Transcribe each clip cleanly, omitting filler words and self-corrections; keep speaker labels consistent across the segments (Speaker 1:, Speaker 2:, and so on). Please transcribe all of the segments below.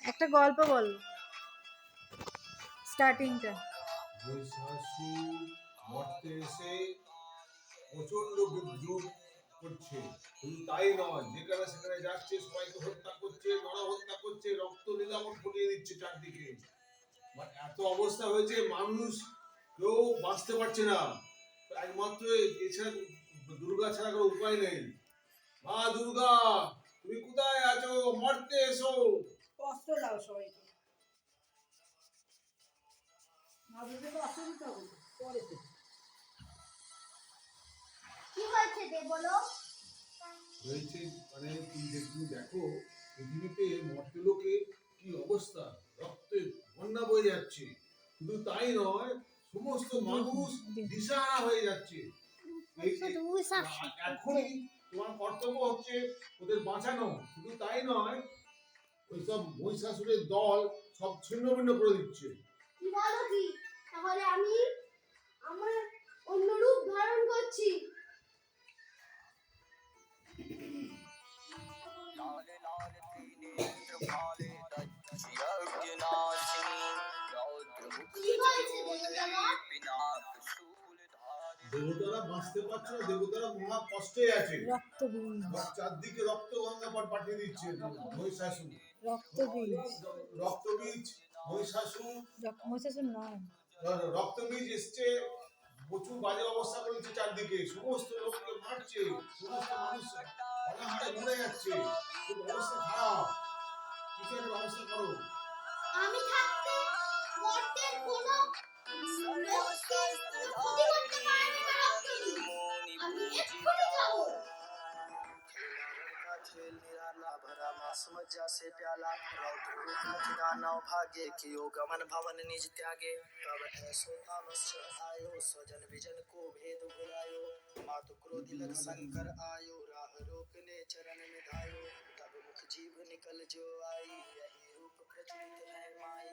Speaker 1: একটা গল্প বল, স্টার্টিংটা।
Speaker 2: মরতে এসে প্রচন্ড বিদ্রুপ করছে, শুধু তাই নয়, যেখানে সেখানে যাচ্ছে সবাইকে হত্যা করছে, হত্যা করছে, রক্ত নিলামত ফুটিয়ে দিচ্ছে চারদিকে। এত অবস্থা হয়েছে, মানুষ কেউ বাঁচতে পারছে না। একমাত্র এছাড়া দুর্গা ছাড়া কোনো উপায় নেই। মা দুর্গা, তুমি কোথায় আছো? মরতে এসো।
Speaker 3: অস্ত্র দাও সবাইকে। মা দুর্গা তো অস্ত্র দিতে হবে পরে।
Speaker 4: কি হয়েছে দে বলো।
Speaker 2: হয়েছে মানে তুমি দেখো পৃথিবীতে মরতে লোকে কি অবস্থা, রক্তের বন্যা বয়ে যাচ্ছে। শুধু তাই নয়, সমস্ত মানুষ দিশাহারা হয়ে যাচ্ছে। এখনই তোমার কর্তব্য হচ্ছে ওদের বাঁচানো। শুধু তাই নয়, ওইসব মহিষাসুরের দল সব ছিন্ন ভিন্ন করে দিচ্ছে।
Speaker 4: কি বলো কি? তাহলে আমি আমার অন্য রূপ ধারণ করছি।
Speaker 2: দেবতারা বাঁচতে পারছে না, দেবতারা মহা কষ্টে আছে। চারদিকে রক্ত গঙ্গা পাঠিয়ে দিচ্ছে মহিষাসুর। রক্তবীজ মহিষাসুর নয়, রক্তবীজ এসছে, প্রচুর বাজে অবস্থা করেছে চারদিকে, সমস্ত লোককে মারছে, সমস্ত মানুষ অনাহারে মরে যাচ্ছে, খুব অবস্থা খারাপ। কিছু একটা ব্যবস্থা করো।
Speaker 4: আমি থাকতে মর্তের কোনো লোককে ক্ষতি করতে পারবে না রক্তবীজ। আমি এক্ষুনি যাবো।
Speaker 5: खेल निराला भरा मासूम जैसे प्याला रौद्र रूप दानव भाग्य कियो गमन भवन निज त्यागे तब ऐसो तामस्य आयो स्वजन विजन को भेद भुलायो मातु क्रोधि लग शंकर आयो राह रोकने चरण में धायो तब मुख जीव निकल जो आई यही रूप प्रचलित है माई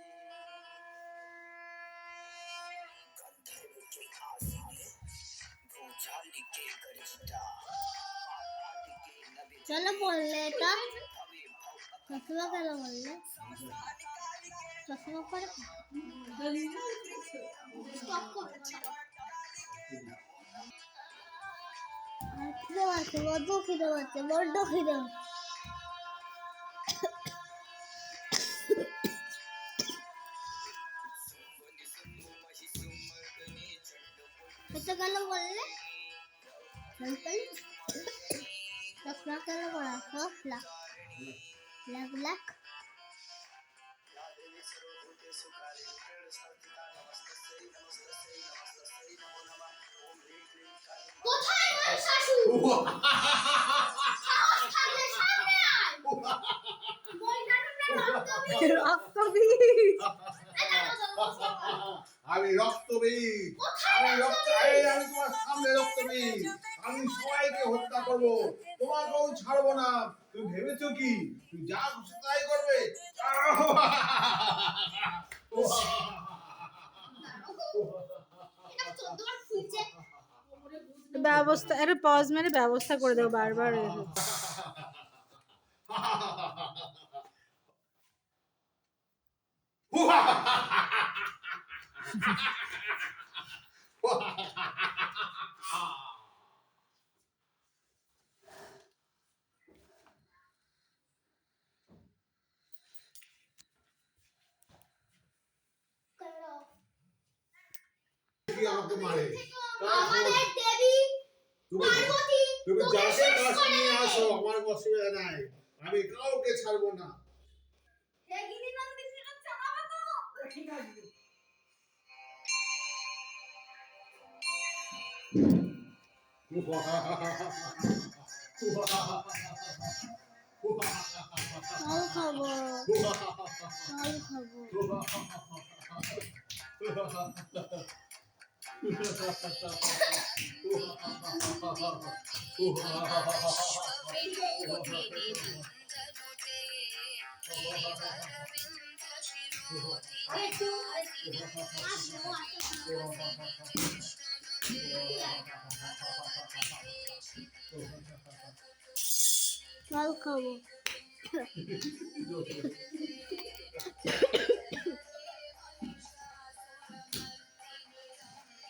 Speaker 5: गंधर्व के आसाने भूचाली के गरिष्ठा
Speaker 4: चलो बोल लेता चश्मा क्या बोल ले चश्मा पर स्टॉप कर খিদে পাচ্ছে, বড্ড খিদে পাচ্ছে, বড্ড খিদে। এটা কেন বললে? चश्मा क्या लगा? Black black black. কোথায় গেল শাশু? সাহস থাকলে সামনে আয়।
Speaker 1: রক্তবীজ।
Speaker 2: আমি রক্তবীজ, আমি তোমার সামনে রক্তবীজ। আমি সবাইকে হত্যা করবো, তোমাকেও ছাড়বো না। তুমি ভেবেছো কি তুমি যা খুশি তাই করবে?
Speaker 1: ব্যবস্থা, আরে পজ মেরে ব্যবস্থা করে দেবো বারবার।
Speaker 2: আমাকে মারে
Speaker 4: আমাদের দেবী পার্বতী,
Speaker 2: তুমি যাকে কাছে নিয়ে আসো, আমার অসুবিধা নাই, আমি কাউকে ছাড়বো না।
Speaker 4: দেগিনী নন্দী ছিল চালাবো তো।
Speaker 3: ঠিক আছে
Speaker 4: চাল খাবো, চাল খাবো। জল খাবো।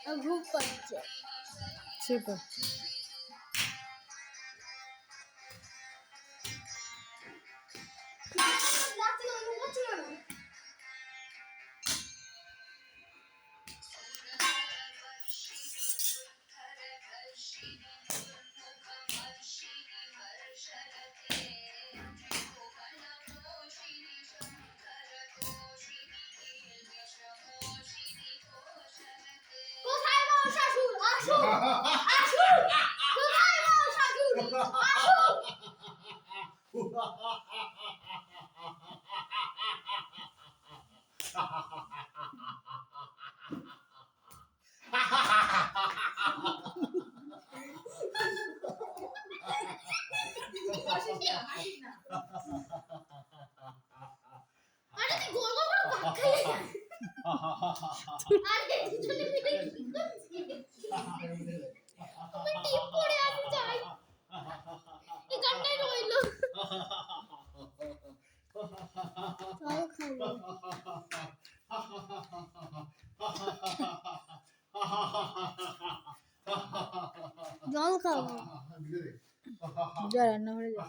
Speaker 4: আমার ঘুম পাচ্ছে।
Speaker 1: সুপার।
Speaker 4: রাতে ঘুম পাচ্ছে কেন? কোথায় মহাশাশুর? আসুন! আসুন! কোথায় মহাশাশুর? আসুন!
Speaker 3: হাসিস না, হাসিস না।
Speaker 4: আরে তুই গোল গোল করে ভাত খাইয়ে যা। আরে দুজনে মিলে কি করছিস? আমি টিপ পড়ে আসি যাই। এখানটায় রইলো। জল খাবো। জল খাবো।
Speaker 1: যা রান্নাঘরে যা।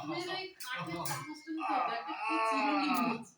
Speaker 3: মেয়ের ওই কাঠের চামচটা নিতে হবে, একটা কি চিরুনি নিয়েছে।